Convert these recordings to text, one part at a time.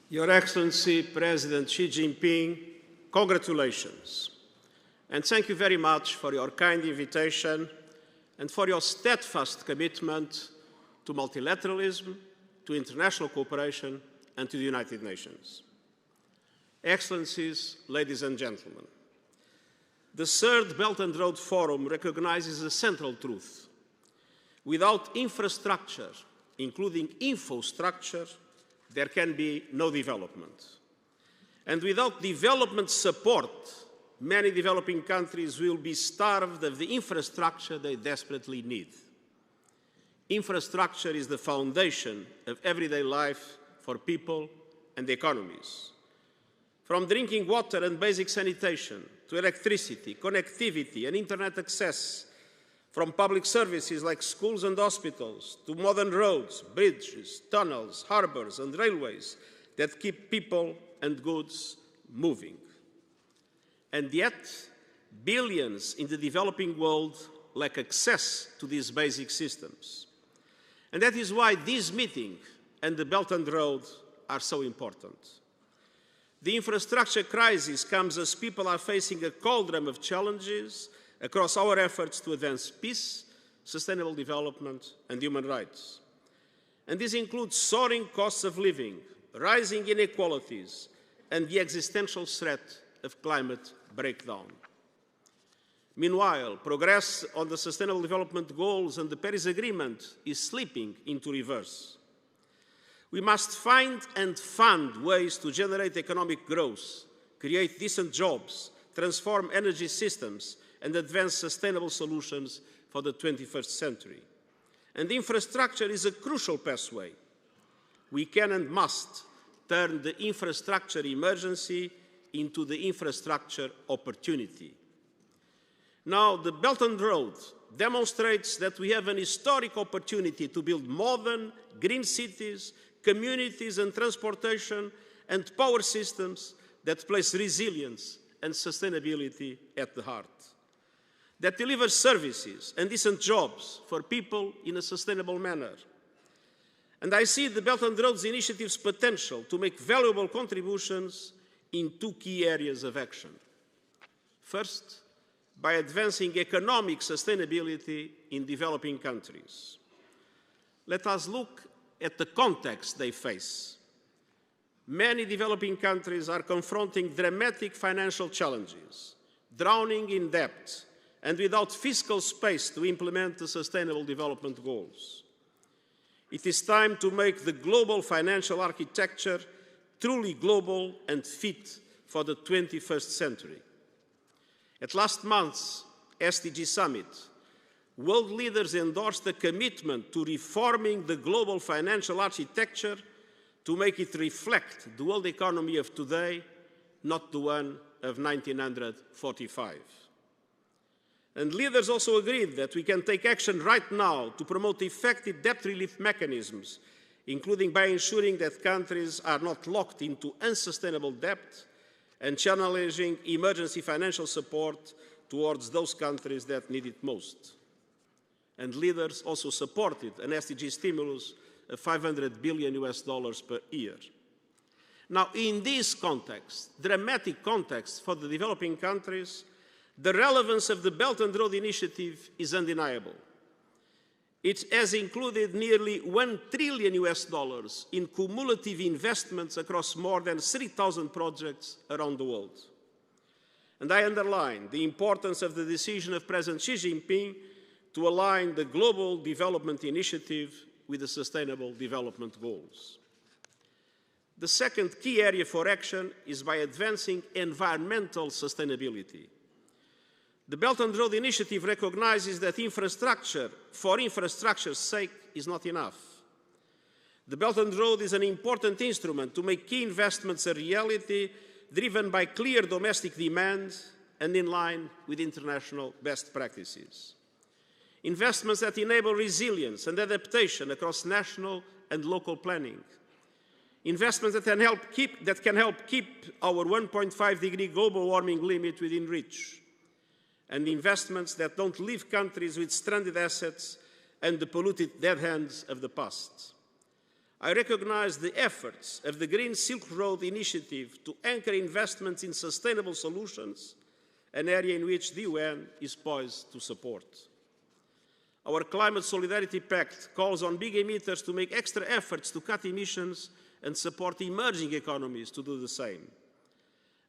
Your Excellency, President Xi Jinping, congratulations. And thank you very much for your kind invitation and for your steadfast commitment to multilateralism, to international cooperation, and to the United Nations. Excellencies, ladies and gentlemen, the Third Belt and Road Forum recognizes a central truth. Without infrastructure, including infrastructure, there can be no development. And without development support, many developing countries will be starved of the infrastructure they desperately need. Infrastructure is the foundation of everyday life for people and economies. From drinking water and basic sanitation to electricity, connectivity and internet access, from public services like schools and hospitals to modern roads, bridges, tunnels, harbors and railways that keep people and goods moving. And yet, billions in the developing world lack access to these basic systems. And that is why this meeting and the Belt and Road are so important. The infrastructure crisis comes as people are facing a cauldron of challenges across our efforts to advance peace, sustainable development, and human rights. And this includes soaring costs of living, rising inequalities, and the existential threat of climate breakdown. Meanwhile, progress on the Sustainable Development Goals and the Paris Agreement is slipping into reverse. We must find and fund ways to generate economic growth, create decent jobs, transform energy systems, and advance sustainable solutions for the 21st century. And infrastructure is a crucial pathway. We can and must turn the infrastructure emergency into the infrastructure opportunity. Now, the Belt and Road demonstrates that we have an historic opportunity to build modern, green cities, communities and transportation and power systems that place resilience and sustainability at the heart, that deliver services and decent jobs for people in a sustainable manner. And I see the Belt and Road's initiative's potential to make valuable contributions in two key areas of action. First, by advancing economic sustainability in developing countries. Let us look at the context they face. Many developing countries are confronting dramatic financial challenges, drowning in debt, and without fiscal space to implement the Sustainable Development Goals. It is time to make the global financial architecture truly global and fit for the 21st century. At last month's SDG Summit, world leaders endorsed a commitment to reforming the global financial architecture to make it reflect the world economy of today, not the one of 1945. And leaders also agreed that we can take action right now to promote effective debt relief mechanisms, including by ensuring that countries are not locked into unsustainable debt and channeling emergency financial support towards those countries that need it most. And leaders also supported an SDG stimulus of $500 billion per year. Now, in this context, dramatic context for the developing countries, the relevance of the Belt and Road Initiative is undeniable. It has included nearly $1 trillion in cumulative investments across more than 3,000 projects around the world. And I underline the importance of the decision of President Xi Jinping to align the Global Development Initiative with the Sustainable Development Goals. The second key area for action is by advancing environmental sustainability. The Belt and Road Initiative recognizes that infrastructure, for infrastructure's sake, is not enough. The Belt and Road is an important instrument to make key investments a reality, driven by clear domestic demand and in line with international best practices. Investments that enable resilience and adaptation across national and local planning. Investments that can help keep our 1.5-degree global warming limit within reach. And investments that don't leave countries with stranded assets and the polluted dead hands of the past. I recognize the efforts of the Green Silk Road Initiative to anchor investments in sustainable solutions, an area in which the UN is poised to support. Our Climate Solidarity Pact calls on big emitters to make extra efforts to cut emissions and support emerging economies to do the same.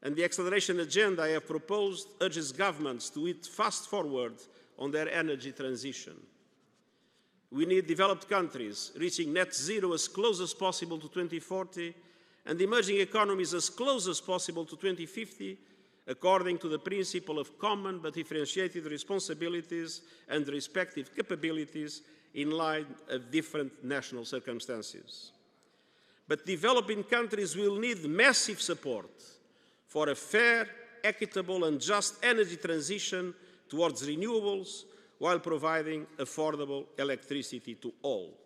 And the acceleration agenda I have proposed urges governments to move fast forward on their energy transition. We need developed countries reaching net zero as close as possible to 2040 and emerging economies as close as possible to 2050, according to the principle of common but differentiated responsibilities and respective capabilities in light of different national circumstances. But developing countries will need massive support for a fair, equitable and just energy transition towards renewables while providing affordable electricity to all.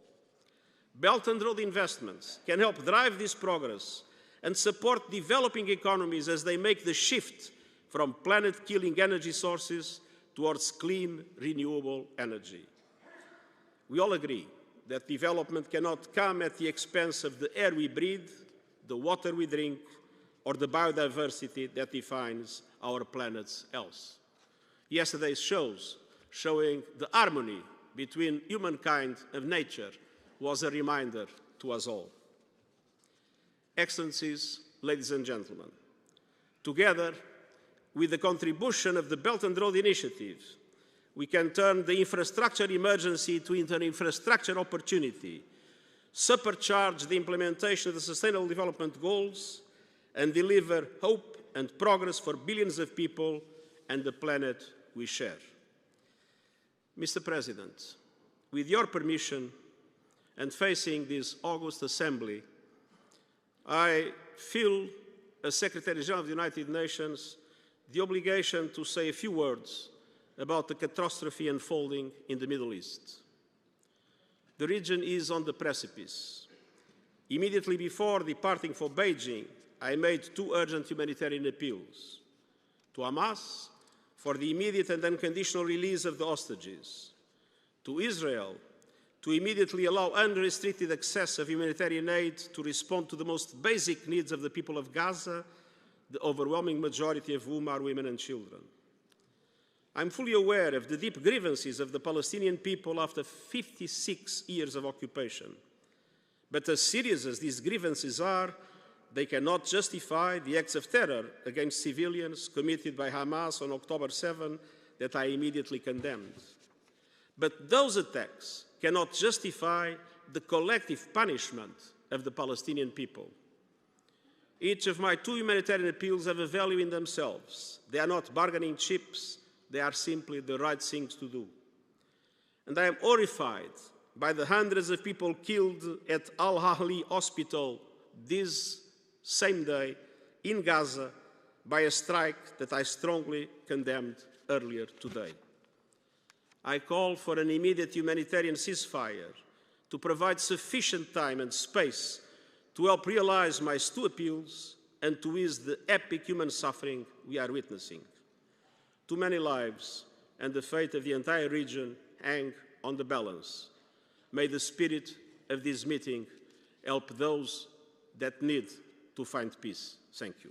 Belt and Road investments can help drive this progress and support developing economies as they make the shift from planet-killing energy sources towards clean, renewable energy. We all agree that development cannot come at the expense of the air we breathe, the water we drink, or the biodiversity that defines our planet's health. Yesterday's shows showing the harmony between humankind and nature was a reminder to us all. Excellencies, ladies and gentlemen, together with the contribution of the Belt and Road Initiative, we can turn the infrastructure emergency into an infrastructure opportunity, supercharge the implementation of the Sustainable Development Goals, and deliver hope and progress for billions of people and the planet we share. Mr. President, with your permission and facing this august assembly, I feel, as Secretary General of the United Nations, the obligation to say a few words about the catastrophe unfolding in the Middle East. The region is on the precipice. Immediately before departing for Beijing, I made two urgent humanitarian appeals: to Hamas for the immediate and unconditional release of the hostages, to Israel to immediately allow unrestricted access of humanitarian aid to respond to the most basic needs of the people of Gaza, the overwhelming majority of whom are women and children. I'm fully aware of the deep grievances of the Palestinian people after 56 years of occupation. But as serious as these grievances are, they cannot justify the acts of terror against civilians committed by Hamas on October 7 that I immediately condemned. But those attacks cannot justify the collective punishment of the Palestinian people. Each of my two humanitarian appeals have a value in themselves. They are not bargaining chips, they are simply the right things to do. And I am horrified by the hundreds of people killed at Al-Ahli Hospital this same day in Gaza by a strike that I strongly condemned earlier today. I call for an immediate humanitarian ceasefire to provide sufficient time and space to help realize my two appeals and to ease the epic human suffering we are witnessing. Too many lives and the fate of the entire region hang on the balance. May the spirit of this meeting help those that need to find peace. Thank you.